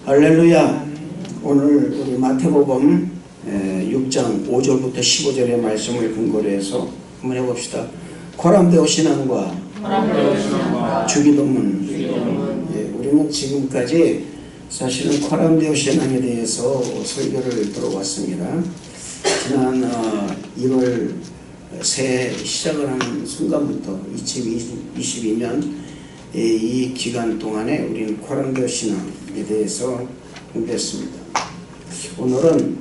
할렐루야. 오늘 우리 마태복음 6장 5절부터 15절의 말씀을 근거로 해서 한번 해봅시다. 코람데오 신앙과 주기도문. 우리는 지금까지 사실은 코람데오 신앙에 대해서 설교를 들어왔습니다. 지난 1월 새해 시작을 하는 순간부터 2022년 이 기간 동안에 우리는 코람데오 신앙에 대해서 공부했습니다. 오늘은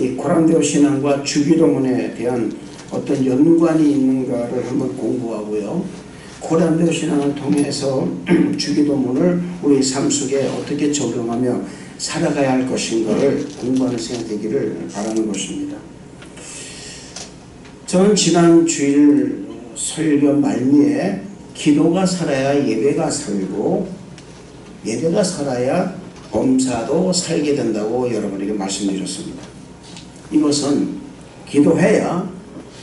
이 코람데오 신앙과 주기도문에 대한 어떤 연관이 있는가를 한번 공부하고요. 코람데오 신앙을 통해서 주기도문을 우리 삶 속에 어떻게 적용하며 살아가야 할 것인가를 공부하는 시간이 되기를 바라는 것입니다. 저는 지난 주일 설교 말미에 기도가 살아야 예배가 살고 예배가 살아야 범사도 살게 된다고 여러분에게 말씀드렸습니다. 이것은 기도해야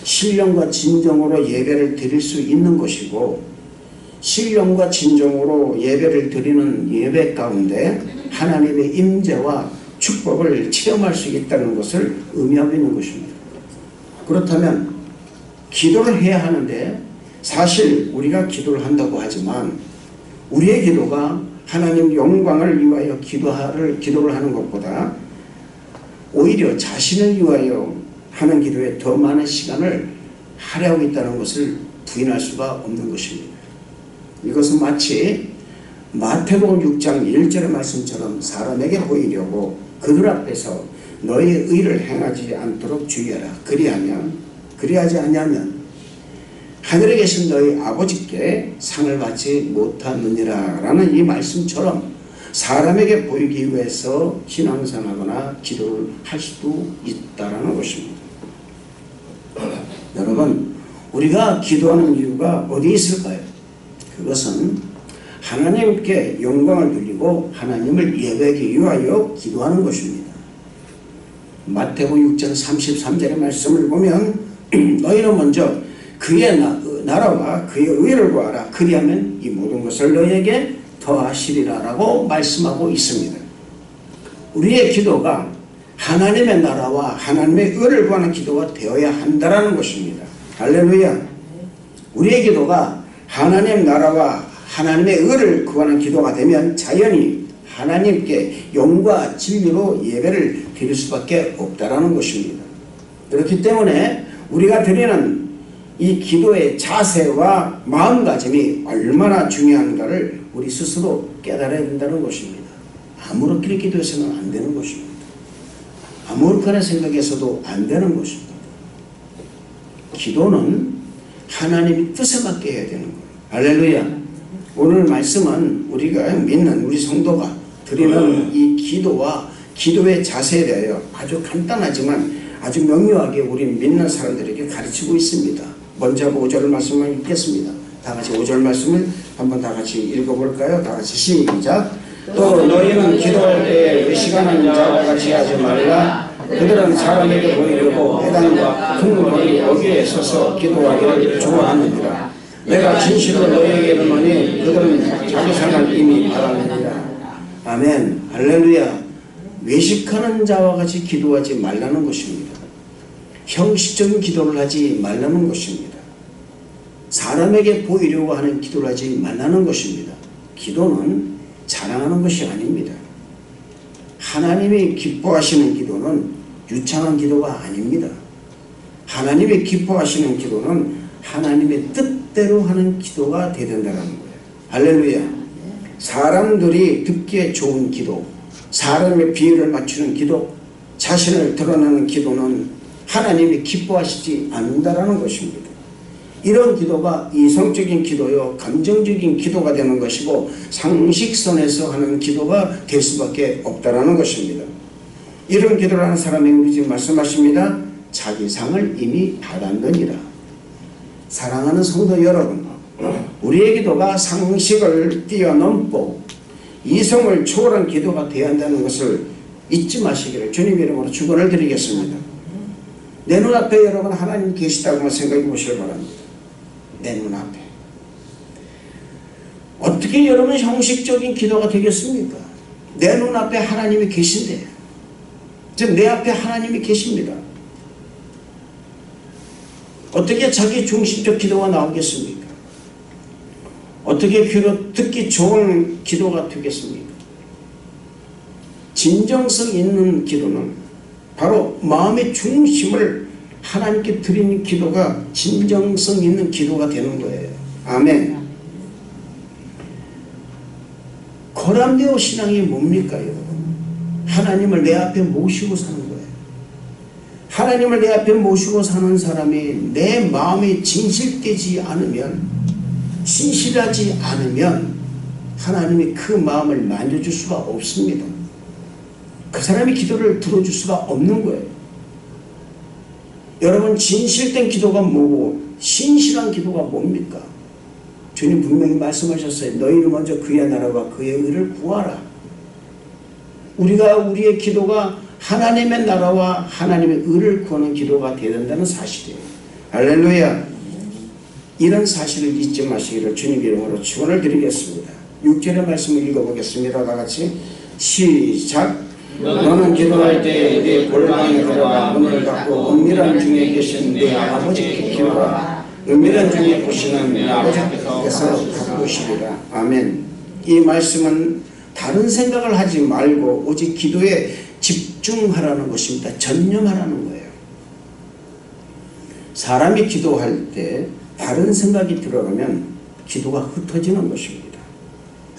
신령과 진정으로 예배를 드릴 수 있는 것이고 신령과 진정으로 예배를 드리는 예배 가운데 하나님의 임재와 축복을 체험할 수 있다는 것을 의미하고 있는 것입니다. 그렇다면 기도를 해야 하는데 사실 우리가 기도를 한다고 하지만 우리의 기도가 하나님 영광을 위하여 기도를 하는 것보다 오히려 자신을 위하여 하는 기도에 더 많은 시간을 할애하고 있다는 것을 부인할 수가 없는 것입니다. 이것은 마치 마태복음 6장 1절의 말씀처럼 사람에게 보이려고 그들 앞에서 너의 의를 행하지 않도록 주의하라. 그리하지 않으면 하늘에 계신 너희 아버지께 상을 받지 못하느니라 라는 이 말씀처럼 사람에게 보이기 위해서 신앙생활하거나 기도를 할 수도 있다는 것입니다. 여러분, 우리가 기도하는 이유가 어디에 있을까요? 그것은 하나님께 영광을 돌리고 하나님을 예배하기 위하여 기도하는 것입니다. 마태복음 6장 33절의 말씀을 보면 너희는 먼저 그의 나라와 그의 의를 구하라. 그리하면 이 모든 것을 너희에게 더하시리라 라고 말씀하고 있습니다. 우리의 기도가 하나님의 나라와 하나님의 의를 구하는 기도가 되어야 한다는 것입니다. 할렐루야. 우리의 기도가 하나님의 나라와 하나님의 의를 구하는 기도가 되면 자연히 하나님께 영과 진리로 예배를 드릴 수밖에 없다는 것입니다. 그렇기 때문에 우리가 드리는 이 기도의 자세와 마음가짐이 얼마나 중요한가를 우리 스스로 깨달아야 된다는 것입니다. 아무렇게 기도해서는 안 되는 것입니다. 아무렇게나 생각해서도 안 되는 것입니다. 기도는 하나님의 뜻에 맞게 해야 되는 거예요. 할렐루야. 오늘 말씀은 우리가 믿는 우리 성도가 드리는 이 기도와 기도의 자세에 대하여 아주 간단하지만 아주 명료하게 우리 믿는 사람들에게 가르치고 있습니다. 먼저 5절 말씀을 읽겠습니다. 다 같이 5절 말씀을 한번 다 같이 읽어볼까요? 다 같이 시작. 또 너희는 기도할 때에 의식하는 자와 같이 하지 말라. 그들은 사람에게 보이려고 회당과 궁궐이 여기에 서서 기도하기를 좋아하느니라. 내가 진실로 너희에게 이르노니 그들은 자기 상을 이미 받았느니라. 아멘. 할렐루야. 외식하는 자와 같이 기도하지 말라는 것입니다. 형식적인 기도를 하지 말라는 것입니다. 사람에게 보이려고 하는 기도를 하지 말라는 것입니다. 기도는 자랑하는 것이 아닙니다. 하나님이 기뻐하시는 기도는 유창한 기도가 아닙니다. 하나님이 기뻐하시는 기도는 하나님의 뜻대로 하는 기도가 되어야 된다는 거예요. 할렐루야. 사람들이 듣기에 좋은 기도, 사람의 비율을 맞추는 기도, 자신을 드러내는 기도는 하나님이 기뻐하시지 않는다는 것입니다. 이런 기도가 이성적인 기도요, 감정적인 기도가 되는 것이고 상식선에서 하는 기도가 될 수밖에 없다는 것입니다. 이런 기도를 하는 사람에게 우리 지금 말씀하십니다. 자기 상을 이미 받았느니라. 사랑하는 성도 여러분, 우리의 기도가 상식을 뛰어넘고 이성을 초월한 기도가 되어야 한다는 것을 잊지 마시기를 주님 이름으로 축원을 드리겠습니다. 내 눈앞에 여러분 하나님 계시다고만 생각해 보시길 바랍니다. 내 눈앞에. 어떻게 여러분 형식적인 기도가 되겠습니까? 내 눈앞에 하나님이 계신데, 즉 내 앞에 하나님이 계십니다. 어떻게 자기 중심적 기도가 나오겠습니까? 어떻게 귀로 듣기 좋은 기도가 되겠습니까? 진정성 있는 기도는 바로 마음의 중심을 하나님께 드리는 기도가 진정성 있는 기도가 되는 거예요. 아멘. 거람되어 신앙이 뭡니까, 여러분? 하나님을 내 앞에 모시고 사는 거예요. 하나님을 내 앞에 모시고 사는 사람이 내 마음이 진실되지 않으면, 신실하지 않으면 하나님이 그 마음을 만져줄 수가 없습니다. 그 사람이 기도를 들어줄 수가 없는 거예요. 여러분, 진실된 기도가 뭐고 신실한 기도가 뭡니까? 주님 분명히 말씀하셨어요. 너희는 먼저 그의 나라와 그의 의를 구하라. 우리가 우리의 기도가 하나님의 나라와 하나님의 의를 구하는 기도가 되어야 된다는 사실이에요. 할렐루야. 이런 사실을 잊지 마시기를 주님 이름으로 축원을 드리겠습니다. 6절의 말씀을 읽어보겠습니다. 다같이 시작. 너는 기도할 때 네 골방에 들어가 문을 닫고 은밀한 중에 계신 네 아버지께 기도하라. 은밀한 중에 보시는 네 아버지께서 바꾸시리라. 아멘. 이 말씀은 다른 생각을 하지 말고 오직 기도에 집중하라는 것입니다. 전념하라는 거예요. 사람이 기도할 때 다른 생각이 들어가면 기도가 흩어지는 것입니다.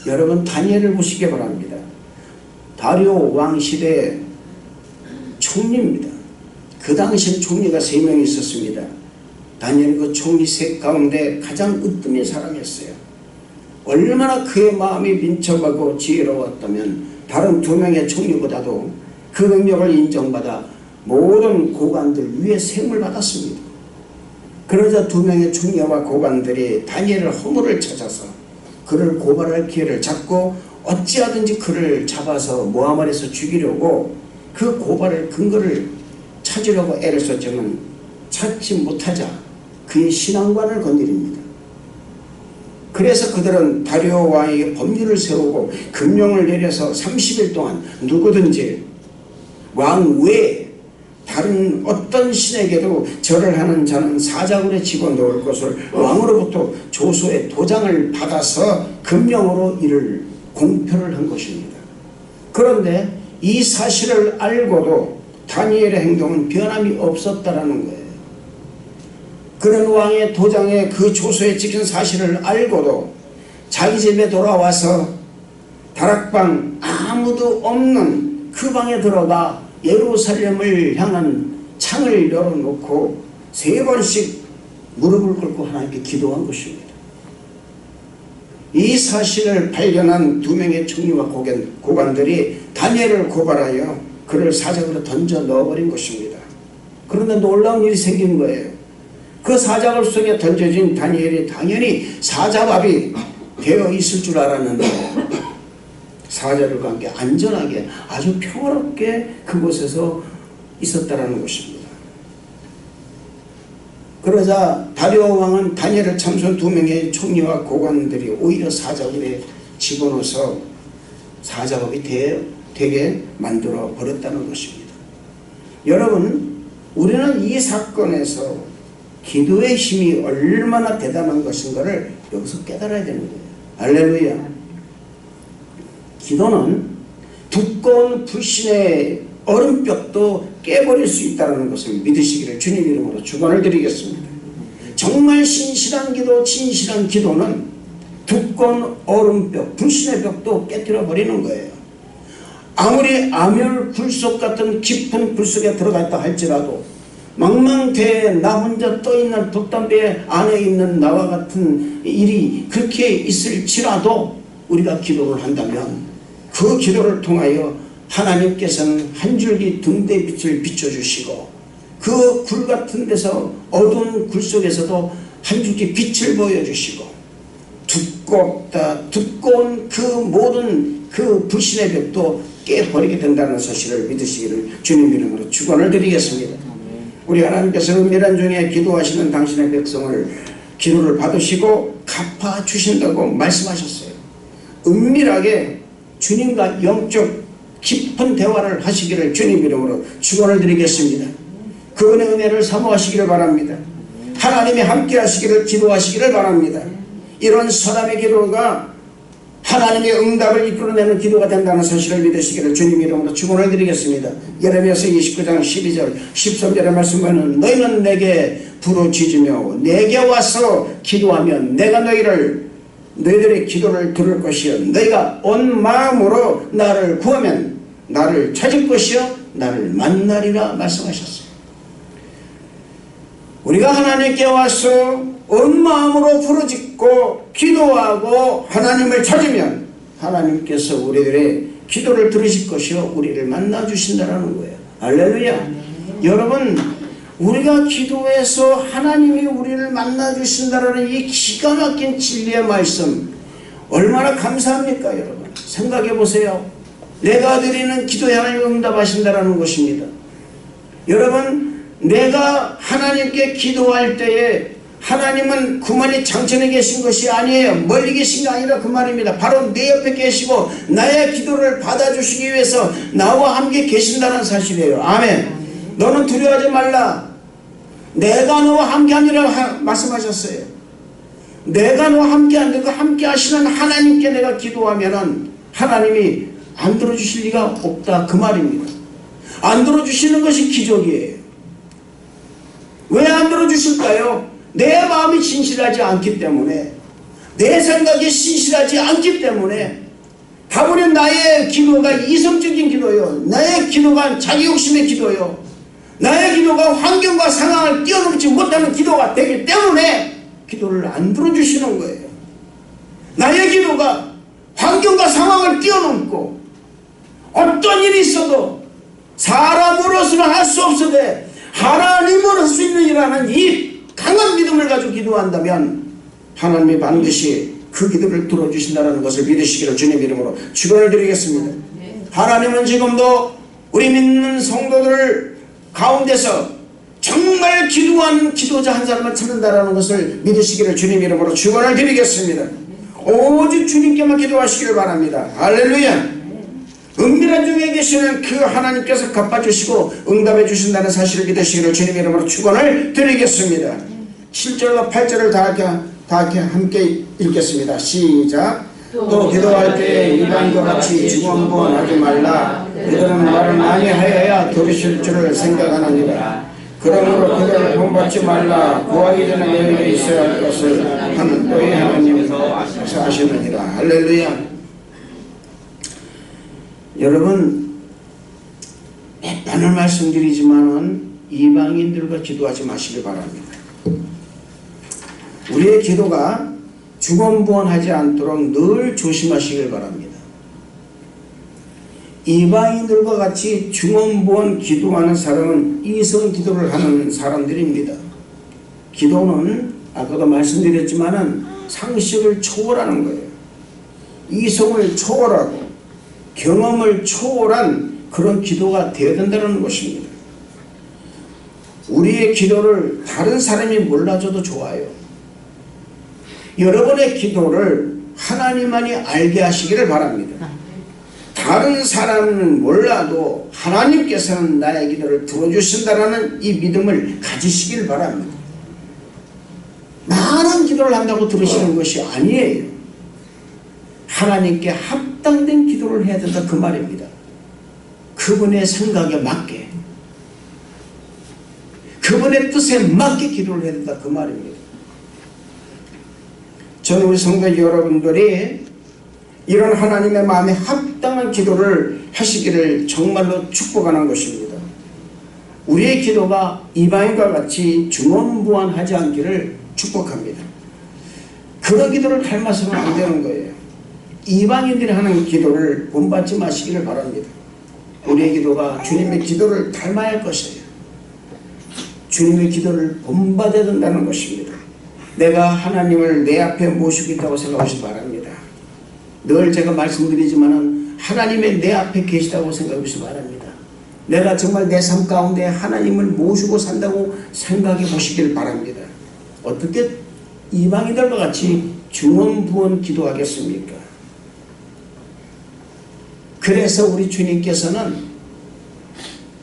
여러분, 다니엘을 보시기 바랍니다. 다리오 왕 시대의 총리입니다. 그 당시엔 총리가 3명이 있었습니다. 다니엘은 그 총리 셋 가운데 가장 으뜸인 사람이었어요. 얼마나 그의 마음이 민첩하고 지혜로웠다면 다른 2명의 총리보다도 그 능력을 인정받아 모든 고관들 위에 세움을 받았습니다. 그러자 2명의 총리와 고관들이 다니엘을 허물을 찾아서 그를 고발할 기회를 잡고 어찌하든지 그를 잡아서 모함을해서 죽이려고 그 고발의 근거를 찾으려고 애를 썼지만 찾지 못하자 그의 신앙관을 건드립니다. 그래서 그들은 다리오 왕에게 법률을 세우고 금령을 내려서 30일 동안 누구든지 왕 외에 다른 어떤 신에게도 절을 하는 자는 사자굴에 집어넣을 것을 왕으로부터 조서의 도장을 받아서 금령으로 이를 공표를 한 것입니다. 그런데 이 사실을 알고도 다니엘의 행동은 변함이 없었다라는 거예요. 그런 왕의 도장에 그 조서에 찍힌 사실을 알고도 자기 집에 돌아와서 다락방 아무도 없는 그 방에 들어가 예루살렘을 향한 창을 열어놓고 3번씩 무릎을 꿇고 하나님께 기도한 것입니다. 이 사실을 발견한 2명의 총리와 고관들이 다니엘을 고발하여 그를 사자굴에 던져 넣어버린 것입니다. 그런데 놀라운 일이 생긴 거예요. 그 사자굴 속에 던져진 다니엘이 당연히 사자밥이 되어 있을 줄 알았는데 사자들과 함께 안전하게 아주 평화롭게 그곳에서 있었다라는 것입니다. 그러자 다리오 왕은 다니엘을 참수한 2명의 총리와 고관들이 오히려 사자굴에 집어넣어서 사자밥이 되게 만들어 버렸다는 것입니다. 여러분, 우리는 이 사건에서 기도의 힘이 얼마나 대단한 것인가를 여기서 깨달아야 되는 거예요. 할렐루야. 기도는 두꺼운 불신의 얼음벽도 깨버릴 수 있다는 것을 믿으시기를 주님 이름으로 축원을 드리겠습니다. 정말 신실한 기도, 진실한 기도는 두꺼운 얼음벽, 불신의 벽도 깨뜨려 버리는 거예요. 아무리 암열 굴속 같은 깊은 굴 속에 들어갔다 할지라도 망망대해 나 혼자 떠있는 돛담배 안에 있는 나와 같은 일이 그렇게 있을지라도 우리가 기도를 한다면 그 기도를 통하여 하나님께서는 한 줄기 등대 빛을 비춰주시고 그 굴 같은 데서 어두운 굴 속에서도 한 줄기 빛을 보여주시고 두꺼운 그 모든 그 불신의 벽도 깨버리게 된다는 사실을 믿으시기를 주님 이름으로 축원을 드리겠습니다. 우리 하나님께서 은밀한 중에 기도하시는 당신의 백성을 기도를 받으시고 갚아주신다고 말씀하셨어요. 은밀하게 주님과 영적 깊은 대화를 하시기를 주님 이름으로 축원을 드리겠습니다. 그분의 은혜를 사모하시기를 바랍니다. 하나님이 함께 하시기를 기도하시기를 바랍니다. 이런 사람의 기도가 하나님의 응답을 이끌어내는 기도가 된다는 사실을 믿으시기를 주님 이름으로 축원을 드리겠습니다. 예레미야서 29장 12절 13절의 말씀에는 너희는 내게 부르짖으며 내게 와서 기도하면 내가 너희들의 기도를 들을 것이요 너희가 온 마음으로 나를 구하면 나를 찾을 것이요 나를 만나리라 말씀하셨어요. 우리가 하나님께 와서 온 마음으로 부르짖고 기도하고 하나님을 찾으면 하나님께서 우리들의 기도를 들으실 것이요 우리를 만나주신다는 거예요. 할렐루야. 여러분, 우리가 기도해서 하나님이 우리를 만나주신다는 이 기가 막힌 진리의 말씀 얼마나 감사합니까 여러분. 생각해 보세요. 내가 드리는 기도에 하나님이 응답하신다는 것입니다. 여러분, 내가 하나님께 기도할 때에 하나님은 그만이 장천에 계신 것이 아니에요. 멀리 계신 게 아니라 그 말입니다. 바로 내 옆에 계시고 나의 기도를 받아주시기 위해서 나와 함께 계신다는 사실이에요. 아멘. 너는 두려워하지 말라. 내가 너와 함께하니라 말씀하셨어요. 내가 너와 함께하는데 그 함께 하시는 하나님께 내가 기도하면은 하나님이 안 들어주실 리가 없다 그 말입니다. 안 들어주시는 것이 기적이에요. 왜 안 들어주실까요? 내 마음이 진실하지 않기 때문에, 내 생각이 진실하지 않기 때문에. 다분히 나의 기도가 이성적인 기도요, 나의 기도가 자기 욕심의 기도요, 나의 기도가 환경과 상황을 뛰어넘지 못하는 기도가 되기 때문에 기도를 안 들어주시는 거예요. 나의 기도가 환경과 상황을 뛰어넘고 어떤 일이 있어도 사람으로서는 할 수 없으되 하나님으로 할 수 있는 일이라는 이 강한 믿음을 가지고 기도한다면 하나님이 반드시 그 기도를 들어주신다는 것을 믿으시기를 주님 이름으로 축원을 드리겠습니다. 하나님은 지금도 우리 믿는 성도들 가운데서 정말 기도하는 기도자 한 사람을 찾는다는 것을 믿으시기를 주님 이름으로 축원을 드리겠습니다. 오직 주님께만 기도하시기를 바랍니다. 할렐루야. 은밀한 중에 계시는 그 하나님께서 갚아주시고 응답해 주신다는 사실을 믿으시기를 주님 이름으로 축원을 드리겠습니다. 7절과 8절을 다 함께 읽겠습니다. 시작. 또 기도할 때에 이방인과 같이 중언부언하지 말라. 그들은 말을 많이 하여야 들으실 줄을 생각하느니라. 그러므로 그들을 본받지 말라. 구하기 전에 너희에게 있어야 할 것을 하는 너희 하나님께서 하시느니라. 할렐루야. 여러분, 몇 번을 말씀드리지만은 이방인들과 기도하지 마시길 바랍니다. 우리의 기도가 중언부언하지 않도록 늘 조심하시길 바랍니다. 이방인들과 같이 중언부언 기도하는 사람은 이성 기도를 하는 사람들입니다. 기도는 아까도 말씀드렸지만은 상식을 초월하는 거예요. 이성을 초월하고 경험을 초월한 그런 기도가 되어야 된다는 것입니다. 우리의 기도를 다른 사람이 몰라줘도 좋아요. 여러분의 기도를 하나님만이 알게 하시기를 바랍니다. 다른 사람은 몰라도 하나님께서는 나의 기도를 들어주신다는 이 믿음을 가지시길 바랍니다. 많은 기도를 한다고 들으시는 것이 아니에요. 하나님께 합당된 기도를 해야 된다 그 말입니다. 그분의 생각에 맞게, 그분의 뜻에 맞게 기도를 해야 된다 그 말입니다. 저는 우리 성도 여러분들이 이런 하나님의 마음에 합당한 기도를 하시기를 정말로 축복하는 것입니다. 우리의 기도가 이방인과 같이 중언부언하지 않기를 축복합니다. 그런 기도를 닮아서는 안 되는 거예요. 이방인들이 하는 기도를 본받지 마시기를 바랍니다. 우리의 기도가 주님의 기도를 닮아야 할 것이에요. 주님의 기도를 본받아야 된다는 것입니다. 내가 하나님을 내 앞에 모시고 있다고 생각하시기 바랍니다. 늘 제가 말씀드리지만은 하나님의 내 앞에 계시다고 생각하시기 바랍니다. 내가 정말 내 삶 가운데 하나님을 모시고 산다고 생각해 보시길 바랍니다. 어떻게 이방인들과 같이 중언부언 기도하겠습니까? 그래서 우리 주님께서는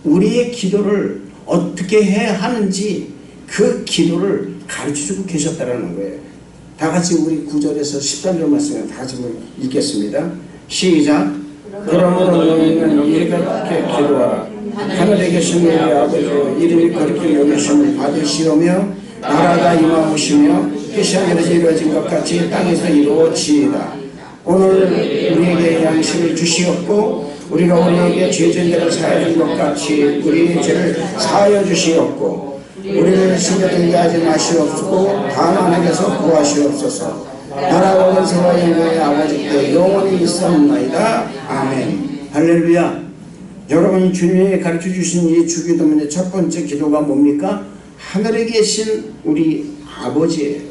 우리의 기도를 어떻게 해야 하는지 그 기도를 가르쳐주고 계셨다는 거예요. 다 같이 우리 9절에서 13절 말씀을 다 같이 읽겠습니다. 시작. 그러므로 너희는 이렇게 기도하라. 하늘에 계신 우리 아버지여 이름이 거룩히 여기심을 받으시오며 나라가 임하오시며 뜻이 하늘에서 이루어진 것 같이 땅에서 이루어지이다. 오늘 우리에게 양식을 주시옵고 우리가 우리에게 죄진 대로 사하여 준 것 같이 우리의 죄를 사하여 주시옵고 우리를 시험에 들게 하지 마시옵고 다만 하게서 구하시옵소서. 나라와 권세와 영광의 아버지께 영원히 있사옵나이다. 아멘. 할렐루야. 여러분이 주님이 가르쳐 주신 이 주기도문의 첫 번째 기도가 뭡니까? 하늘에 계신 우리 아버지예요.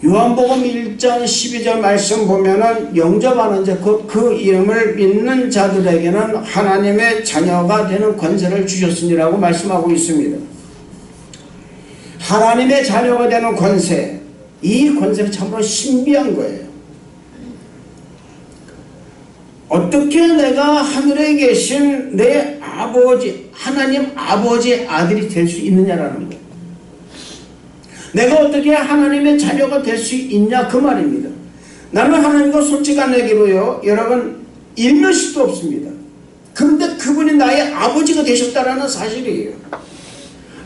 요한복음 1장 12절 말씀 보면은 영접하는 자, 그 이름을 믿는 자들에게는 하나님의 자녀가 되는 권세를 주셨으니라고 말씀하고 있습니다. 하나님의 자녀가 되는 권세, 이 권세는 참으로 신비한 거예요. 어떻게 내가 하늘에 계신 내 아버지, 하나님 아버지의 아들이 될 수 있느냐라는 거예요. 내가 어떻게 하나님의 자녀가 될 수 있냐 그 말입니다. 나는 하나님과 솔직한 얘기로요, 여러분 일면식도 없습니다. 그런데 그분이 나의 아버지가 되셨다는 사실이에요.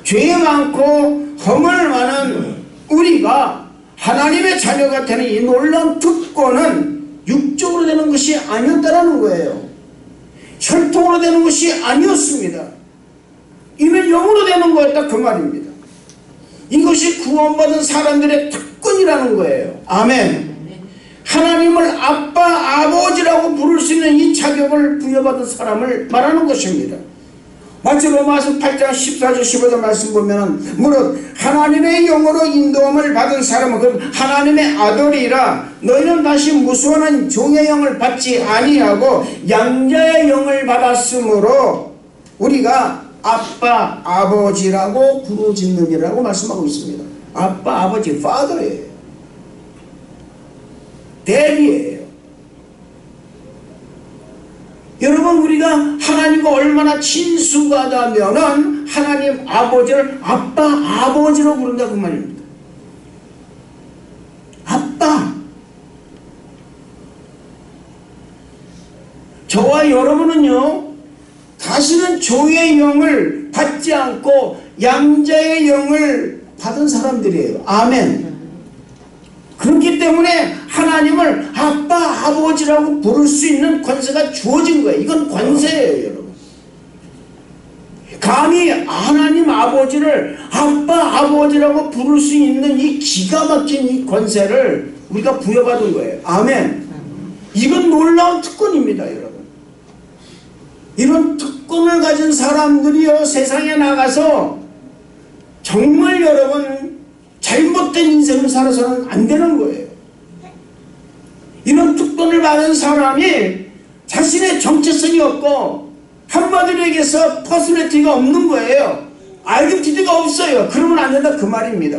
죄 많고 허물 많은 우리가 하나님의 자녀가 되는 이 놀라운 특권은 육적으로 되는 것이 아니었다는 거예요. 혈통으로 되는 것이 아니었습니다. 이는 영으로 되는 거였다 그 말입니다. 이것이 구원받은 사람들의 특권이라는 거예요. 아멘. 하나님을 아빠, 아버지라고 부를 수 있는 이 자격을 부여받은 사람을 말하는 것입니다. 마치 로마서 8장 14절 15절 말씀 보면 무릇 하나님의 영으로 인도함을 받은 사람은 그 하나님의 아들이라 너희는 다시 무수한 종의 영을 받지 아니하고 양자의 영을 받았으므로 우리가 아빠, 아버지라고 부르짖느니라고 말씀하고 있습니다. 아빠, 아버지, father예요. daddy예요. 여러분, 우리가 하나님과 얼마나 친숙하다면은 하나님 아버지를 아빠, 아버지로 부른다 그 말입니다. 아빠. 저와 여러분은요, 다시는 종의 영을 받지 않고 양자의 영을 받은 사람들이에요. 아멘. 그렇기 때문에 하나님을 아빠, 아버지라고 부를 수 있는 권세가 주어진 거예요. 이건 권세예요, 여러분. 감히 하나님 아버지를 아빠, 아버지라고 부를 수 있는 이 기가 막힌 이 권세를 우리가 부여받은 거예요. 아멘. 이건 놀라운 특권입니다, 여러분. 이런 특권을 가진 사람들이요, 세상에 나가서 정말 여러분 잘못된 인생을 살아서는 안 되는 거예요. 이런 특권을 받은 사람이 자신의 정체성이 없고 한마디로 얘기해서 퍼스널리티가 없는 거예요. 아이덴티티가 없어요. 그러면 안 된다 그 말입니다.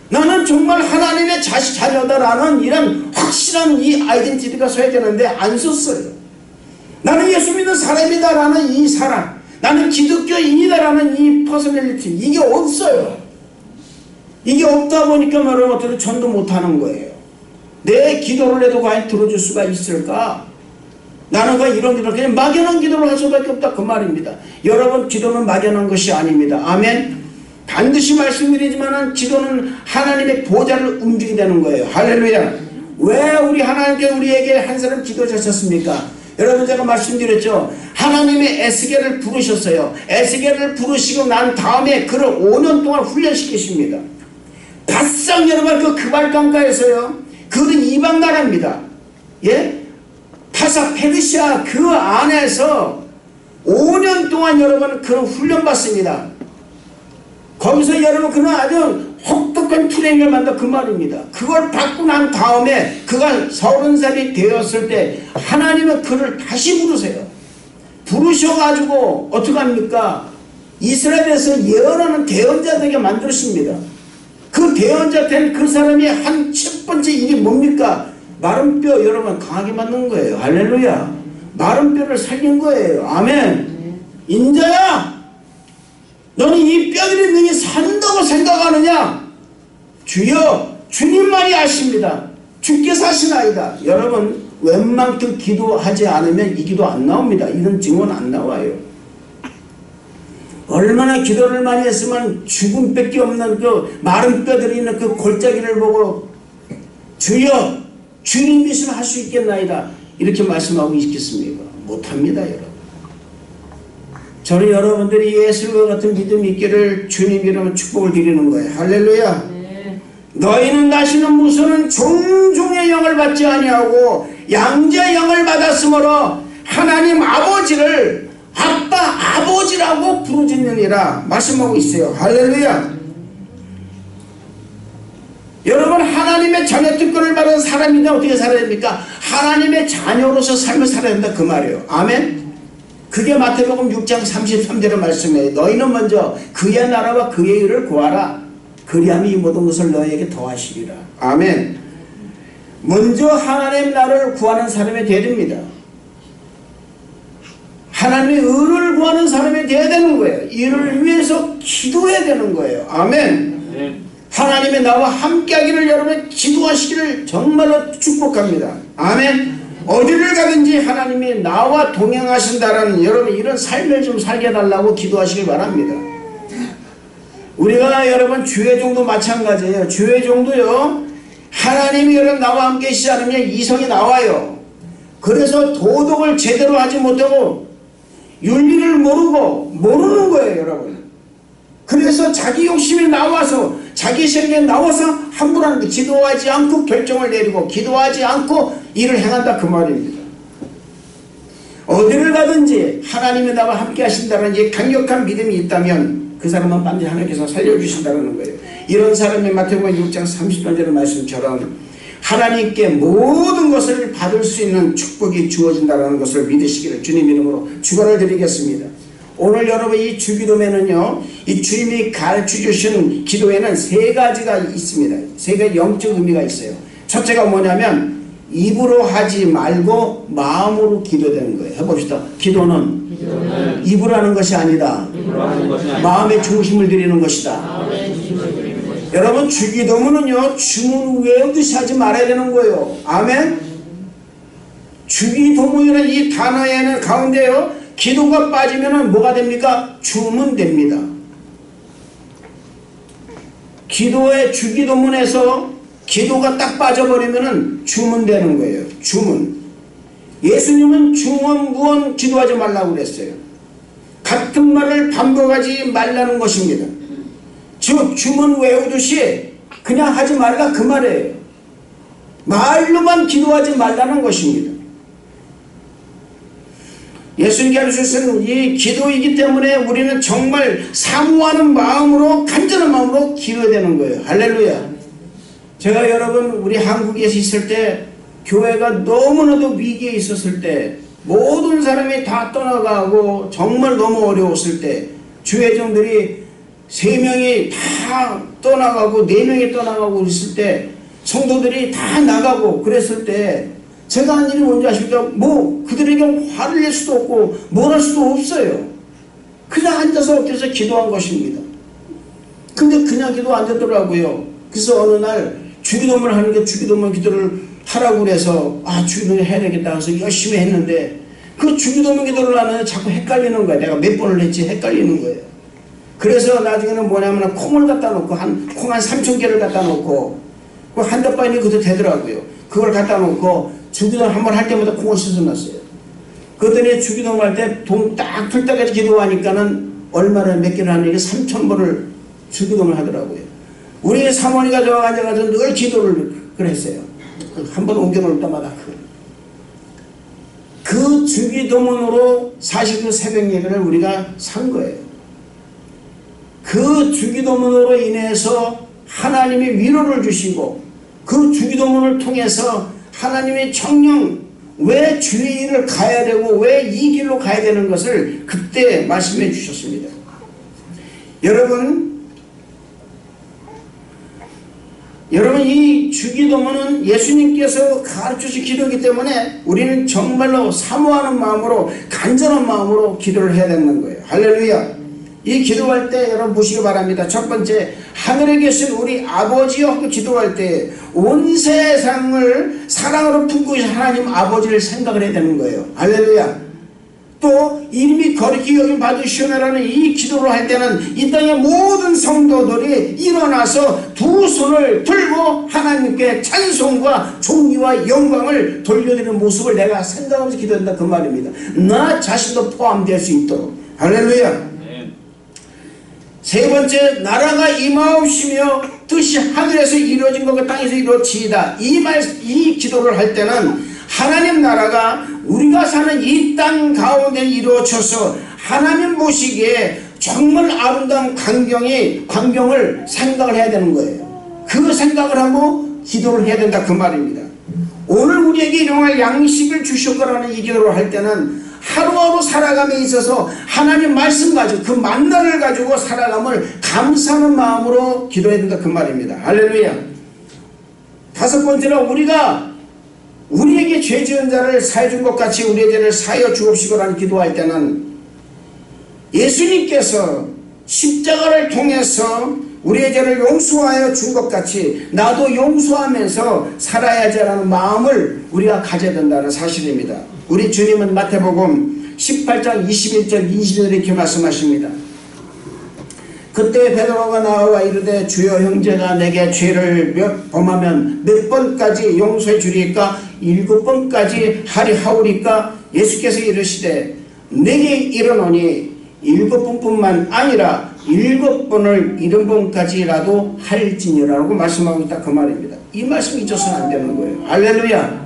나는 정말 하나님의 자녀다라는 이런 확실한 이 아이덴티티가 서야 되는데 안 썼어요. 나는 예수 믿는 사람이다라는 이 사람, 나는 기독교인이다라는 이 퍼스널리티, 이게 없어요. 이게 없다 보니까 여러분들은 전도 못하는 거예요. 내 기도를 해도 과연 들어줄 수가 있을까? 나는 왜 이런 기도를 그냥 막연한 기도를 할 수밖에 없다 그 말입니다. 여러분, 기도는 막연한 것이 아닙니다. 아멘. 반드시 말씀드리지만 기도는 하나님의 보좌를 움직이게 되는 거예요. 할렐루야. 왜 우리 하나님께 우리에게 한 사람 기도 주셨습니까? 여러분, 제가 말씀드렸죠. 하나님이 에스겔을 부르셨어요. 에스겔을 부르시고 난 다음에 그를 5년 동안 훈련시키십니다. 바싹 여러분 그 그발강가에서요, 그는 이방 나라입니다. 예? 파사 페르시아 그 안에서 5년 동안 여러분 그는 훈련받습니다. 거기서 여러분 그는 아주 혹독한 트레이닝을 받는다 그 말입니다. 그걸 받고 난 다음에 그가 30살이 되었을 때 하나님은 그를 다시 부르세요. 부르셔가지고 어떻게 합니까? 이스라엘에서 예언하는 대언자 되게 만드십니다. 그 대언자 된 그 사람이 한 첫 번째 일이 뭡니까? 마른 뼈 여러분 강하게 만든 거예요. 할렐루야. 마른 뼈를 살린 거예요. 아멘. 인자야, 너는 이 뼈들이 능히 산다고 생각하느냐? 주여, 주님만이 아십니다. 주께서 하시나이다. 여러분, 웬만큼 기도하지 않으면 이 기도 안 나옵니다. 이런 증언 안 나와요. 얼마나 기도를 많이 했으면 죽음밖에 없는 그 마른 뼈들이 있는 그 골짜기를 보고 주여, 주님 믿으면 할 수 있겠나이다. 이렇게 말씀하고 있겠습니까? 못합니다, 여러분. 저는 여러분들이 예수와 같은 믿음이 있기를 주님 이름으로 축복을 드리는 거예요. 할렐루야. 네. 너희는 다시는 무서운 종종의 영을 받지 아니하고 양자의 영을 받았으므로 하나님 아버지를 아빠 아버지라고 부르짖느니라 말씀하고 있어요. 할렐루야. 여러분, 하나님의 자녀 특권을 받은 사람인데 어떻게 살아야 됩니까? 하나님의 자녀로서 삶을 살아야 된다 그 말이에요. 아멘. 그게 마태복음 6장 33절의 말씀이에요. 너희는 먼저 그의 나라와 그의 의를 구하라. 그리하면 이 모든 것을 너희에게 더하시리라. 아멘. 먼저 하나님 나라를 구하는 사람이 되어야 됩니다. 하나님의 의를 구하는 사람이 되어야 되는 거예요. 이를 위해서 기도해야 되는 거예요. 아멘. 하나님의 나와 함께하기를 여러분 기도하시기를 정말로 축복합니다. 아멘. 어디를 가든지 하나님이 나와 동행하신다라는 여러분 이런 삶을 좀 살게 해달라고 기도하시길 바랍니다. 우리가 여러분 주의종도 마찬가지예요. 주의종도요, 하나님이 여러분 나와 함께 계시지 않으면 이성이 나와요. 그래서 도덕을 제대로 하지 못하고 윤리를 모르는 거예요, 여러분. 그래서 자기 욕심이 나와서 자기 생각에 나와서 함부로 하는 게 기도하지 않고 결정을 내리고 기도하지 않고 일을 행한다 그 말입니다. 어디를 가든지 하나님이 나와 함께 하신다는 이 강력한 믿음이 있다면 그 사람은 반드시 하나님께서 살려주신다는 거예요. 이런 사람이 마태복음 6장 30절의 말씀처럼 하나님께 모든 것을 받을 수 있는 축복이 주어진다는 것을 믿으시기를 주님 이름으로 축원을 드리겠습니다. 오늘 여러분 이 주기도면은요, 이 주님이 가르쳐 주신 기도에는 세 가지가 있습니다. 세 가지 영적 의미가 있어요. 첫째가 뭐냐면 입으로 하지 말고 마음으로 기도되는 거예요. 해봅시다. 기도는 입으로 하는 것이 아니다. 마음의 중심을 드리는 것이다. 여러분 주기도문은요, 주문 외우듯이 하지 말아야 되는 거예요. 아멘. 주기도문이라는 이 단어에는 가운데요, 기도가 빠지면 뭐가 됩니까? 주문됩니다. 기도의 주기도문에서 기도가 딱 빠져버리면 주문되는 거예요. 주문. 예수님은 중언부언 기도하지 말라고 그랬어요. 같은 말을 반복하지 말라는 것입니다. 즉 주문 외우듯이 그냥 하지 말라 그 말이에요. 말로만 기도하지 말라는 것입니다. 예수님이 가르치신 이 기도이기 때문에 우리는 정말 사모하는 마음으로 간절한 마음으로 기도해야 되는 거예요. 할렐루야. 제가 여러분 우리 한국에서 있을 때 교회가 너무나도 위기에 있었을 때 모든 사람이 다 떠나가고 정말 너무 어려웠을 때 주회장들이 3명이 다 떠나가고 4명이 떠나가고 있을 때 성도들이 다 나가고 그랬을 때 제가 한 일이 뭔지 아십니까? 뭐 그들에게 화를 낼 수도 없고 뭘 할 수도 없어요. 그냥 앉아서 엎드려서 기도한 것입니다. 근데 그냥 기도 안 되더라고요. 그래서 어느 날 주기도문을 하는 게 주기도문 기도를 하라고 그래서 주기도문 해야 되겠다 해서 열심히 했는데 그 주기도문 기도를 하면 자꾸 헷갈리는 거야. 내가 몇 번을 했지 헷갈리는 거예요. 그래서 나중에는 뭐냐면 콩을 갖다 놓고 콩 한 3,000개를 갖다 놓고 그 한 덕반이 그도 되더라고요. 그걸 갖다 놓고 주기도문 한 번 할 때마다 콩을 씻어놨어요. 그랬더니 주기도문 할 때 돈 딱 풀 때까지 기도하니까는 얼마나 몇 개를 하는 게 3,000번을 주기도문을 하더라고요. 우리 사모니가 저 앉아가지고 늘 기도를 그랬어요. 한 번 옮겨놓을 때마다 그 주기도문으로 49 새벽 예배를 우리가 산 거예요. 그 주기도문으로 인해서 하나님이 위로를 주시고 그 주기도문을 통해서 하나님의 정령 왜 주의 일을 가야 되고 왜 이 길로 가야 되는 것을 그때 말씀해 주셨습니다. 여러분 여러분, 이 주기도문은 예수님께서 가르쳐주신 기도이기 때문에 우리는 정말로 사모하는 마음으로, 간절한 마음으로 기도를 해야 되는 거예요. 할렐루야. 이 기도할 때 여러분 보시기 바랍니다. 첫 번째, 하늘에 계신 우리 아버지여 하고 기도할 때 온 세상을 사랑으로 품고 계신 하나님 아버지를 생각을 해야 되는 거예요. 할렐루야. 또 이름이 거룩히 여김 받으시오며라는 이 기도를 할 때는 이 땅의 모든 성도들이 일어나서 두 손을 들고 하나님께 찬송과 존귀와 영광을 돌려드리는 모습을 내가 생각하면서 기도한다, 그 말입니다. 나 자신도 포함될 수 있도록. 할렐루야. 세 번째, 나라가 임하옵시며 뜻이 하늘에서 이루어진 것과 땅에서 이루어지이다. 이 기도를 할 때는 하나님 나라가 우리가 사는 이 땅 가운데 이루어져서 하나님 보시기에 정말 아름다운 광경을 생각을 해야 되는 거예요. 그 생각을 하고 기도를 해야 된다, 그 말입니다. 오늘 우리에게 일용할 양식을 주셨거라는 이 기도를 할 때는 하루하루 살아감에 있어서 하나님 말씀 가지고 그 만나를 가지고 살아감을 감사하는 마음으로 기도해야 된다, 그 말입니다. 할렐루야. 다섯 번째로, 우리가 우리에게 죄 지은 자를 사해 준 것 같이 우리의 죄를 사하여 주옵시고라는 기도할 때는 예수님께서 십자가를 통해서 우리의 죄를 용서하여 준 것 같이 나도 용서하면서 살아야지라는 마음을 우리가 가져야 된다는 사실입니다. 우리 주님은 마태복음 18장 21절 22절 이렇게 말씀하십니다. 그때 베드로가 나와 이르되 주여, 형제가 내게 죄를 범하면 몇 번까지 용서해 주리까? 7번까지 하리하오리까? 예수께서 이르시되 내게 이르노니 7번뿐만 아니라 7번을 70번까지라도 할지니라고 말씀하고 있다, 그 말입니다. 이 말씀 잊어서는 안 되는 거예요. 할렐루야.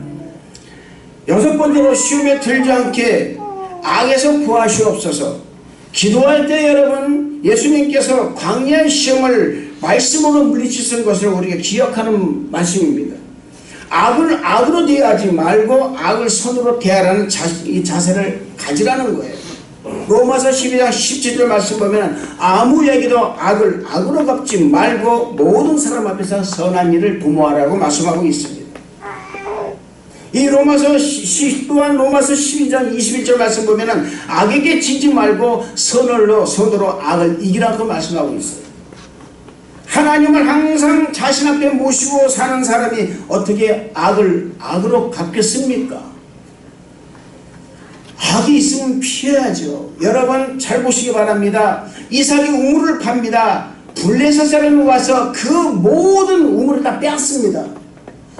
여섯 번째로, 시험에 들지 않게 악에서 구하시옵소서. 기도할 때 여러분, 예수님께서 광야의 시험을 말씀으로 물리치신 것을 우리가 기억하는 말씀입니다. 악을 악으로 대하지 말고 악을 선으로 대하라는 이 자세를 가지라는 거예요. 로마서 12장 17절 말씀 보면 아무 얘기도 악을 악으로 갚지 말고 모든 사람 앞에서 선한 일을 도모하라고 말씀하고 있습니다. 이 또한 로마서 12장 21절 말씀 보면은 악에게 지지 말고 선으로 악을 이기라고 말씀하고 있어요. 하나님을 항상 자신 앞에 모시고 사는 사람이 어떻게 악을 악으로 갚겠습니까? 악이 있으면 피해야죠. 여러분 잘 보시기 바랍니다. 이삭이 우물을 팝니다. 블레셋 사람이 와서 그 모든 우물을 다 뺐습니다.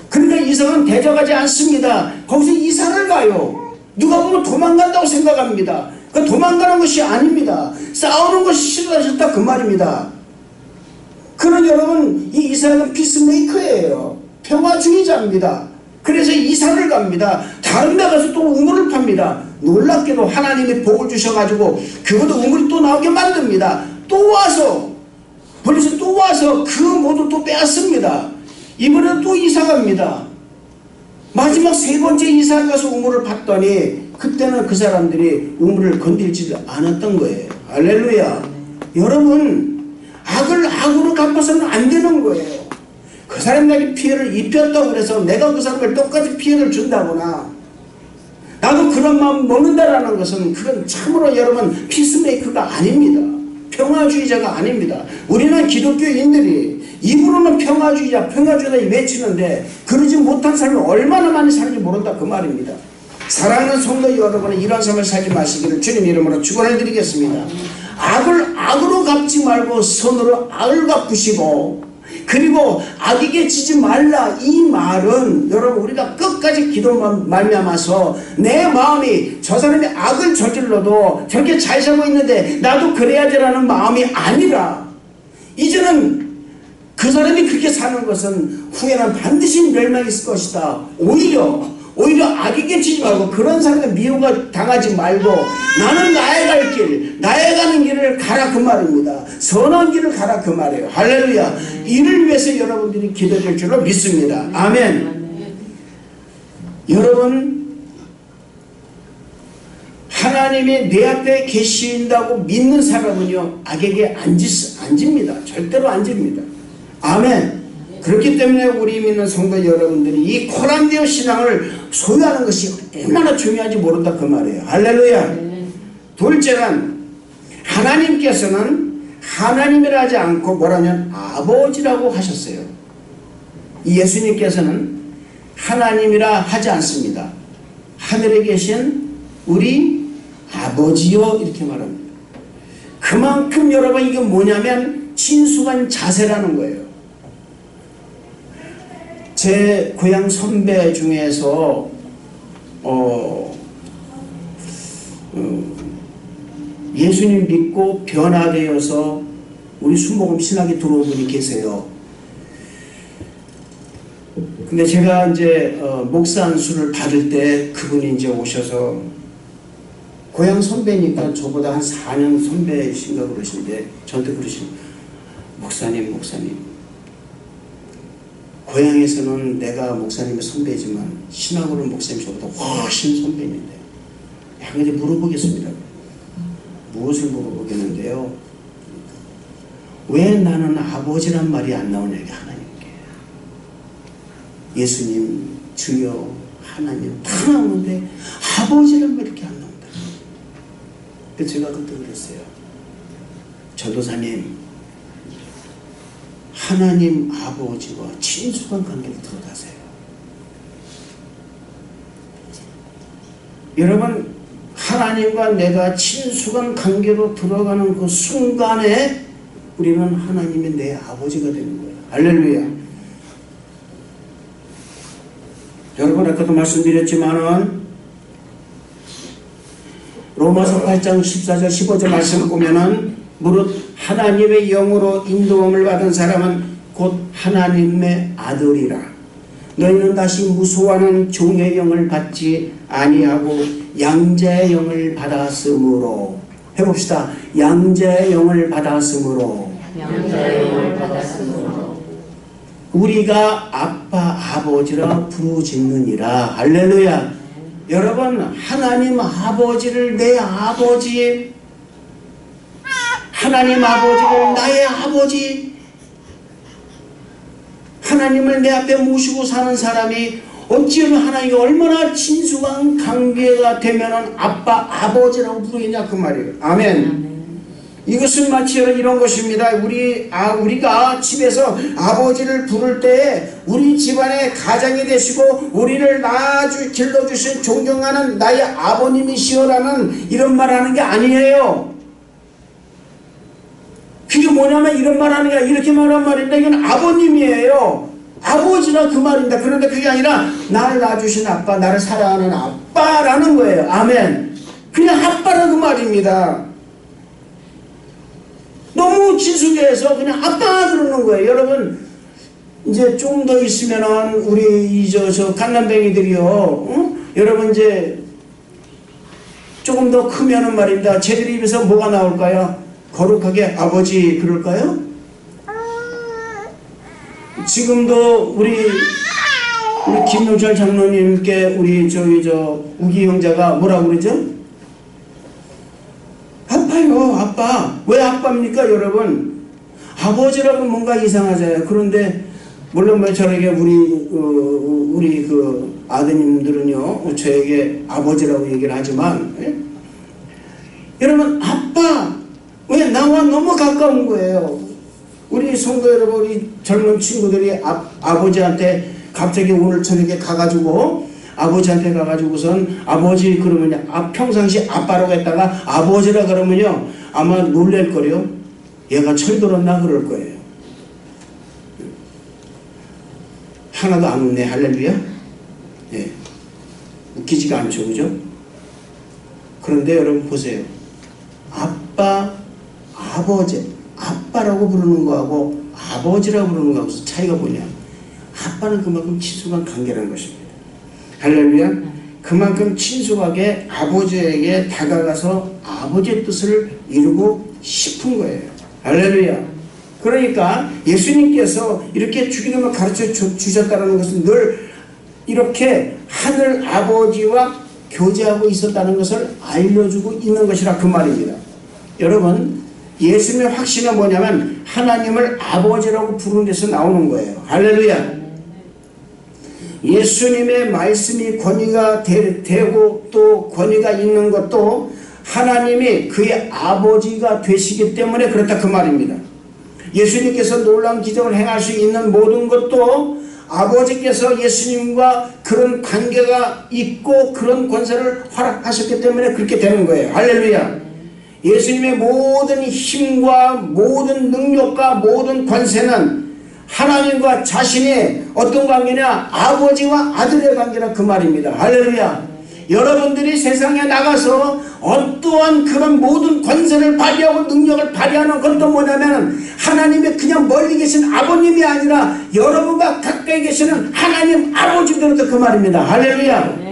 그러니까 이삭은 대적하지 않습니다. 거기서 이삭을 가요. 누가 보면 도망간다고 생각합니다. 그러니까 도망가는 것이 아닙니다. 싸우는 것이 싫다 그 말입니다. 그런 여러분, 이 이삭은 피스메이커예요. 평화주의자입니다. 그래서 이삭을 갑니다. 다른 데 가서 또 우물을 팝니다. 놀랍게도 하나님이 복을 주셔가지고 그것도 우물이 또 나오게 만듭니다. 또 와서 벌써 또 와서 그 모두 또 빼앗습니다. 이번에는 또 이사 갑니다. 마지막 세 번째 이사 가서 우물을 팠더니 그때는 그 사람들이 우물을 건들지도 않았던 거예요. 할렐루야. 여러분, 악을 악으로 갚아서는 안 되는 거예요. 그 사람에게 피해를 입혔다고 그래서 내가 그 사람을 똑같이 피해를 준다거나 나도 그런 마음 먹는다라는 것은 그건 참으로 여러분 피스메이커가 아닙니다. 평화주의자가 아닙니다. 우리는 기독교인들이 입으로는 평화주의자 외치는데 그러지 못한 사람이 얼마나 많이 사는지 모른다 그 말입니다. 사랑하는 성도 여러분은 이런 삶을 살지 마시기를 주님 이름으로 축원을 드리겠습니다. 악을 악으로 갚지 말고 선으로 악을 갚으시고 그리고 악에게 지지 말라 이 말은 여러분 우리가 끝까지 기도만 말미암아서 내 마음이 저 사람이 악을 저질러도 저렇게 잘 살고 있는데 나도 그래야지라는 마음이 아니라 이제는 그 사람이 그렇게 사는 것은 후에는 반드시 멸망이 있을 것이다. 오히려 악에게 지지 말고 그런 사람에 미움을 당하지 말고 나는 나의 갈 길, 나의 가는 길을 가라 그 말입니다. 선한 길을 가라 그 말이에요. 할렐루야. 이를 위해서 여러분들이 기도될 줄로 믿습니다. 아멘. 여러분, 하나님이 내 앞에 계신다고 믿는 사람은요 악에게 안 집니다. 절대로 안 집니다. 아멘. 그렇기 때문에 우리 믿는 성도 여러분들이 이 코란데오 신앙을 소유하는 것이 얼마나 중요한지 모른다 그 말이에요. 할렐루야. 둘째는 하나님께서는 하나님이라 하지 않고 뭐라면 아버지라고 하셨어요. 예수님께서는 하나님이라 하지 않습니다. 하늘에 계신 우리 아버지요 이렇게 말합니다. 그만큼 여러분 이게 뭐냐면 친숙한 자세라는 거예요. 제 고향 선배 중에서 예수님 믿고 변화되어서 우리 수목금 신학에 들어온 분이 계세요. 근데 제가 이제 목사 안수를 받을 때 그분이 이제 오셔서 고향 선배니까 저보다 한 4년 선배이신가 그러신데 저한테 그러시는 목사님 고향에서는 내가 목사님의 선배지만 신학으로는 목사님 저보다 훨씬 선배인데 한 가지 물어보겠습니다. 무엇을 물어보겠는데요? 왜 나는 아버지란 말이 안 나오냐 하나님께. 예수님, 주여, 하나님 다 나오는데 아버지란 말이 이렇게 안 나온다. 그래서 제가 그때 그랬어요. 전도사님, 하나님 아버지와 친숙한 관계를 들어가세요. 여러분, 하나님과 내가 친숙한 관계로 들어가는 그 순간에 우리는 하나님이 내 아버지가 되는 거예요. 할렐루야. 여러분 아까도 말씀드렸지만은 로마서 8장 14절 15절 말씀을 보면은 무릇 하나님의 영으로 인도함을 받은 사람은 곧 하나님의 아들이라. 너희는 다시 무수하는 종의 영을 받지 아니하고 양자의 영을 받았으므로. 해봅시다. 양자의 영을 받았으므로. 우리가 아빠 아버지라 부르짖느니라. 할렐루야. 여러분 하나님 아버지를 내 아버지, 하나님 아버지를 나의 아버지, 하나님을 내 앞에 모시고 사는 사람이 어찌하면 하나님과 얼마나 친숙한 관계가 되면은 아빠 아버지라고 부르겠냐 그 말이에요. 아멘. 이것은 마치 이런 것입니다. 우리가 집에서 아버지를 부를 때 우리 집안의 가장이 되시고 우리를 길러주신 존경하는 나의 아버님이시여라는 이런 말하는 게 아니에요. 그게 뭐냐면 이런 말하는 게 아니라 이렇게 말하는 말입니다. 이건 아버님이에요. 아버지라 그 말입니다. 그런데 그게 아니라 나를 낳아주신 아빠, 나를 사랑하는 아빠라는 거예요. 아멘. 그냥 아빠라 그 말입니다. 너무 친숙해서 그냥 아빠 그러는 거예요. 여러분 이제 좀 더 있으면은 우리 저 갓난뱅이들이요, 여러분 이제 조금 더 크면은 말입니다. 쟤들 입에서 뭐가 나올까요? 거룩하게 아버지 그럴까요? 지금도 우리 김용철 장로님께 우리 우기 형제가 뭐라고 그러죠? 아빠요, 아빠. 왜 아빠입니까, 여러분? 아버지라고 뭔가 이상하잖아요. 그런데 물론 뭐 저에게 우리 그 아드님들은요 저에게 아버지라고 얘기를 하지만, 여러분 아빠 왜 나와 너무 가까운 거예요. 우리 성도 여러분, 우리 젊은 친구들이 아버지한테 갑자기 오늘 저녁에 가가지고 아버지한테 가가지고선 아버지 그러면요, 평상시 아빠라고 했다가 아버지라 그러면요 아마 놀랄거려. 얘가 철들었나 그럴 거예요. 하나도 안 웃네. 할렐루야. 예. 웃기지가 않죠, 그죠? 그런데 여러분 보세요. 아빠, 아버지, 아빠라고 부르는 거하고 아버지라고 부르는 거하고 차이가 뭐냐? 아빠는 그만큼 친숙한 관계라는 것입니다. 할렐루야. 그만큼 친숙하게 아버지에게 다가가서 아버지의 뜻을 이루고 싶은 거예요. 할렐루야. 그러니까 예수님께서 이렇게 주기름을 가르쳐 주셨다는 것은 늘 이렇게 하늘 아버지와 교제하고 있었다는 것을 알려주고 있는 것이라 그 말입니다. 여러분 예수님의 확신은 뭐냐면 하나님을 아버지라고 부르는 데서 나오는 거예요. 할렐루야. 예수님의 말씀이 권위가 되고 또 권위가 있는 것도 하나님이 그의 아버지가 되시기 때문에 그렇다 그 말입니다. 예수님께서 놀라운 기적을 행할 수 있는 모든 것도 아버지께서 예수님과 그런 관계가 있고 그런 권세를 허락하셨기 때문에 그렇게 되는 거예요. 할렐루야. 예수님의 모든 힘과 모든 능력과 모든 권세는 하나님과 자신의 어떤 관계냐? 아버지와 아들의 관계라 그 말입니다. 할렐루야. 여러분들이 세상에 나가서 어떠한 그런 모든 권세를 발휘하고 능력을 발휘하는 것도 뭐냐면 하나님의 그냥 멀리 계신 아버님이 아니라 여러분과 가까이 계시는 하나님 아버지들도 그 말입니다. 할렐루야.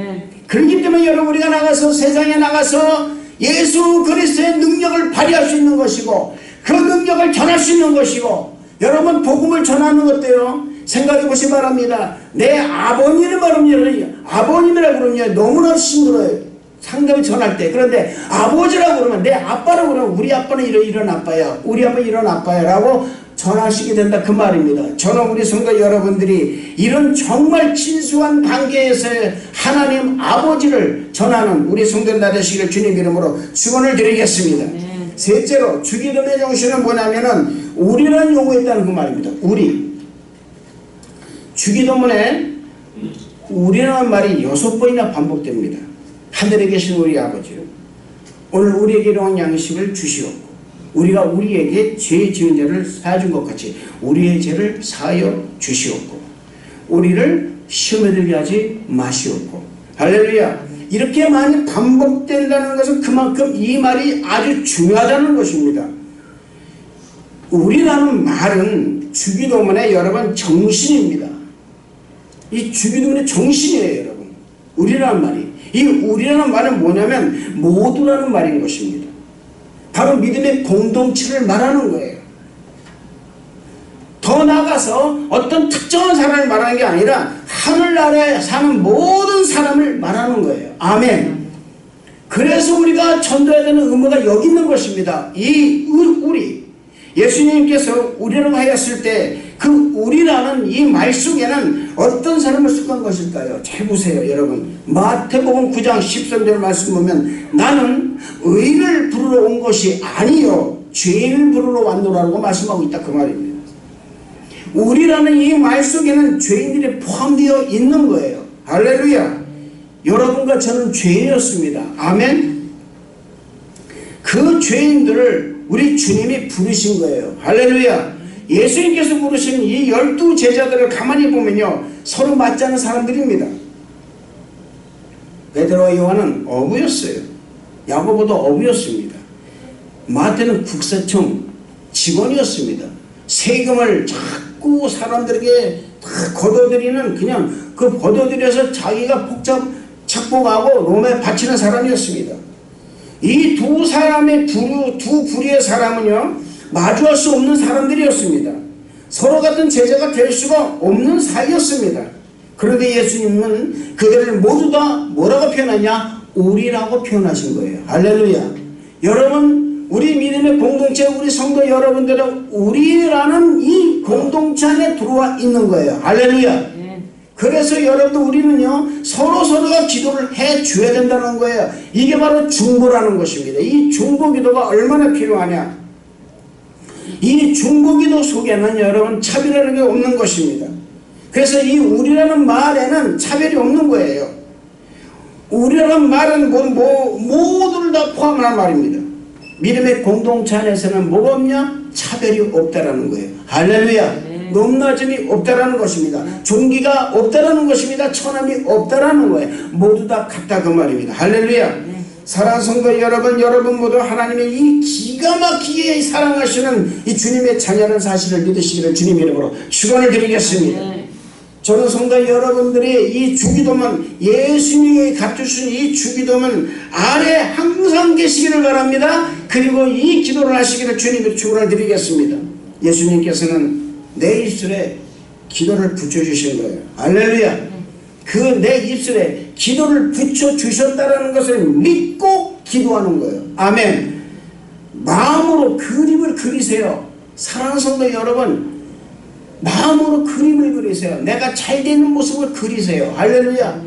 그렇기 때문에 여러분 우리가 나가서 세상에 나가서 예수 그리스도의 능력을 발휘할 수 있는 것이고 그 능력을 전할 수 있는 것이고 여러분 복음을 전하는 것도요. 생각해 보시기 바랍니다. 내 아버님을 말하면 아버님이라고 그러면 너무나 힘들어요. 상담을 전할 때. 그런데 아버지라고 그러면 내 아빠라고 그러면 우리 아빠는 이런 아빠야. 우리 아빠는 이런 아빠야 라고 전하시게 된다 그 말입니다. 저는 우리 성도 여러분들이 이런 정말 친숙한 관계에서의 하나님 아버지를 전하는 우리 성도들 되시기를 주님 이름으로 축원을 드리겠습니다. 셋째로 주기도문의 정신은 뭐냐면은 우리라는 용어가 있다는 그 말입니다. 우리. 주기도문에 우리라는 말이 6번이나 반복됩니다. 하늘에 계신 우리 아버지요. 오늘 우리에게 이러한 양식을 주시옵고 우리가 우리에게 죄 지은 죄를 사해준 것 같이 우리의 죄를 사하여 주시옵고 우리를 시험에 들게 하지 마시옵고. 할렐루야. 이렇게 많이 반복된다는 것은 그만큼 이 말이 아주 중요하다는 것입니다. 우리라는 말은 주기도문의 여러분 정신입니다. 이 주기도문의 정신이에요. 여러분 우리라는 말이 이 우리라는 말은 뭐냐면 모두라는 말인 것입니다. 바로 믿음의 공동체를 말하는 거예요. 더 나아가서 어떤 특정한 사람을 말하는 게 아니라 하늘나라에 사는 모든 사람을 말하는 거예요. 아멘. 그래서 우리가 전도해야 되는 의무가 여기 있는 것입니다. 이 우리 예수님께서 우리라고 하였을 때 그 우리라는 이 말 속에는 어떤 사람을 속한 것일까요? 잘 보세요 여러분. 마태복음 9장 13절 말씀 보면 나는 의를 부르러 온 것이 아니요 죄인을 부르러 왔노라고 말씀하고 있다 그 말입니다. 우리라는 이 말 속에는 죄인들이 포함되어 있는 거예요. 할렐루야. 여러분과 저는 죄인이었습니다. 아멘. 그 죄인들을 우리 주님이 부르신 거예요. 할렐루야. 예수님께서 부르신 이 12 제자들을 가만히 보면요 서로 맞지 않은 사람들입니다. 베드로와 요한은 어부였어요. 야고보도 어부였습니다. 마태는 국세청 직원이었습니다. 세금을 자꾸 사람들에게 다 걷어들이는 그냥 그 걷어들여서 자기가 착복하고 롬에 바치는 사람이었습니다. 이 두 사람의 두 부류의 사람은요 마주할 수 없는 사람들이었습니다. 서로 같은 제자가 될 수가 없는 사이였습니다. 그런데 예수님은 그들을 모두 다 뭐라고 표현하냐? 우리라고 표현하신 거예요. 할렐루야. 여러분 우리 믿음의 공동체 우리 성도 여러분들은 우리라는 이 공동체 안에 들어와 있는 거예요. 할렐루야. 그래서 여러분들 우리는요 서로가 기도를 해줘야 된다는 거예요. 이게 바로 중보라는 것입니다. 이 중보기도가 얼마나 필요하냐. 이 중보기도 속에는 여러분 차별이라는 게 없는 것입니다. 그래서 이 우리라는 말에는 차별이 없는 거예요. 우리라는 말은 모두를 다 포함한 말입니다. 믿음의 공동체 안에서는 뭐가 없냐? 차별이 없다라는 거예요. 할렐루야. 높낮음이 없다라는 것입니다. 종기가 없다라는 것입니다. 천함이 없다라는 거예요. 모두 다 같다 그 말입니다. 할렐루야. 사랑하는 성도 여러분 모두 하나님의 이 기가 막히게 사랑하시는 이 주님의 자녀라는 사실을 믿으시기를 주님 이름으로 축원을 드리겠습니다. 저는 성도 여러분들이 이 주기도문 예수님이 갖추신 이 주기도문 안에 항상 계시기를 바랍니다. 그리고 이 기도를 하시기를 주님으로 축원을 드리겠습니다. 예수님께서는 내 입술에 기도를 붙여주신 거예요. 할렐루야. 그 내 입술에 기도를 붙여주셨다는 것을 믿고 기도하는 거예요. 아멘. 마음으로 그림을 그리세요. 사랑하는 성도 여러분, 마음으로 그림을 그리세요. 내가 잘 되는 모습을 그리세요. 할렐루야.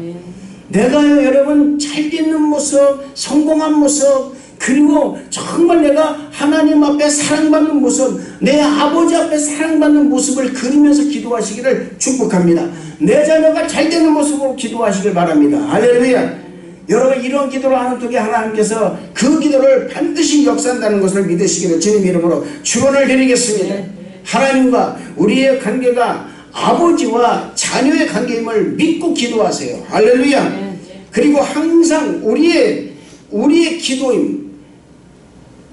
내가 여러분 잘 되는 모습, 성공한 모습, 그리고 정말 내가 하나님 앞에 사랑받는 모습, 내 아버지 앞에 사랑받는 모습을 그리면서 기도하시기를 축복합니다. 내 자녀가 잘 되는 모습으로 기도하시길 바랍니다. 할렐루야. 여러분 이런 기도를 하는 쪽에 하나님께서 그 기도를 반드시 역사한다는 것을 믿으시기를 주님 이름으로 축원을 드리겠습니다. 하나님과 우리의 관계가 아버지와 자녀의 관계임을 믿고 기도하세요. 할렐루야. 그리고 항상 우리의 기도임,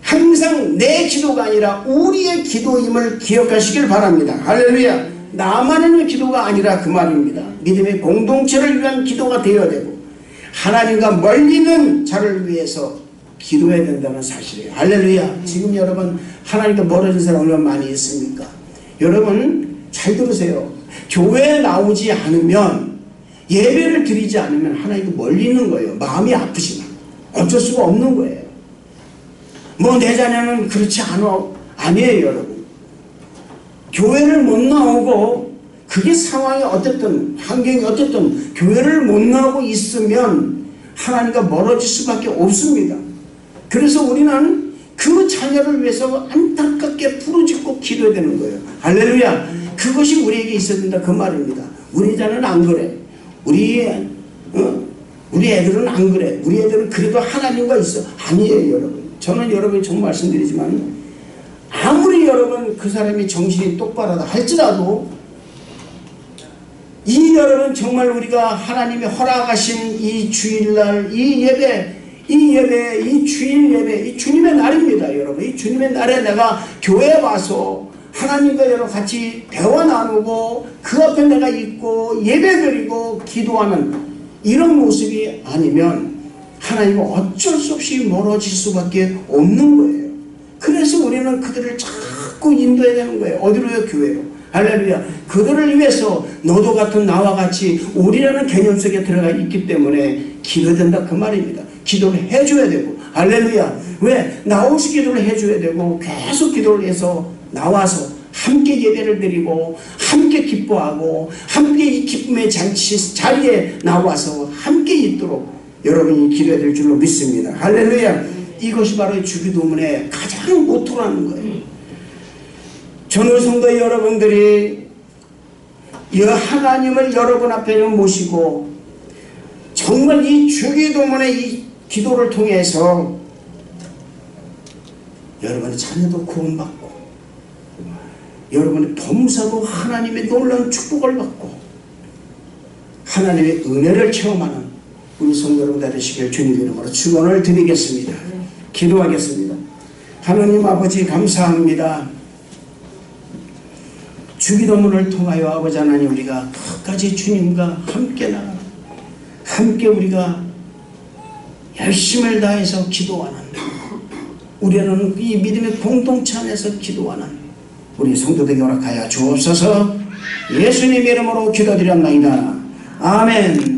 항상 내 기도가 아니라 우리의 기도임을 기억하시길 바랍니다. 할렐루야. 나만의 기도가 아니라 그 말입니다. 믿음의 공동체를 위한 기도가 되어야 되고 하나님과 멀리 있는 자를 위해서 기도해야 된다는 사실이에요. 할렐루야. 지금 여러분 하나님과 멀어진 사람 얼마나 많이 있습니까? 여러분 잘 들으세요. 교회에 나오지 않으면, 예배를 드리지 않으면 하나님과 멀리 있는 거예요. 마음이 아프지만 어쩔 수가 없는 거예요. 뭐 내 자녀는 그렇지 아니에요. 여러분 교회를 못 나오고 그게 상황이 어쨌든 환경이 어쨌든 교회를 못 나오고 있으면 하나님과 멀어질 수밖에 없습니다. 그래서 우리는 그 자녀를 위해서 안타깝게 부르짖고 기도해야 되는 거예요. 할렐루야. 그것이 우리에게 있어야 된다 그 말입니다. 우리 자녀는 안 그래. 우리 애들은 안 그래. 우리 애들은 그래도 하나님과 있어. 아니에요. 여러분 저는 여러분이 정말 말씀드리지만 아무리 여러분 그 사람이 정신이 똑바르다 할지라도 이 여러분 정말 우리가 하나님이 허락하신 이 주일날 이 예배, 이 주일 예배, 이 주님의 날입니다. 여러분 이 주님의 날에 내가 교회에 와서 하나님과 여러분 같이 대화 나누고 그 앞에 내가 있고 예배드리고 기도하는 이런 모습이 아니면 하나님은 어쩔 수 없이 멀어질 수밖에 없는 거예요. 그래서 우리는 그들을 자꾸 인도해야 되는 거예요. 어디로요? 교회로. 할렐루야. 그들을 위해서 너도 같은 나와 같이 우리라는 개념 속에 들어가 있기 때문에 기도해야 된다 그 말입니다. 기도를 해줘야 되고. 할렐루야. 왜? 나오시 기도를 해줘야 되고 계속 기도를 해서 나와서 함께 예배를 드리고 함께 기뻐하고 함께 이 기쁨의 자리에 나와서 함께 있도록 여러분이 기도해야 될 줄로 믿습니다. 할렐루야. 이것이 바로 주기도문의 가장 모토라는 거예요. 전우 성도 여러분들이 하나님을 여러분 앞에 모시고 정말 이 주기도문의 이 기도를 통해서 여러분의 자녀도 구원받고 여러분의 범사도 하나님의 놀라운 축복을 받고 하나님의 은혜를 체험하는 우리 성도 여러분 되시길 주님 이름으로 축원을 드리겠습니다. 기도하겠습니다. 하나님 아버지 감사합니다. 주기도문을 통하여 아버지 하나님 우리가 끝까지 주님과 함께 나가는, 함께 우리가 열심을 다해서 기도하는, 우리는 이 믿음의 공동체 안에서 기도하는 우리 성도들에게 허락하여 주옵소서. 예수님 이름으로 기도드렸나이다. 아멘.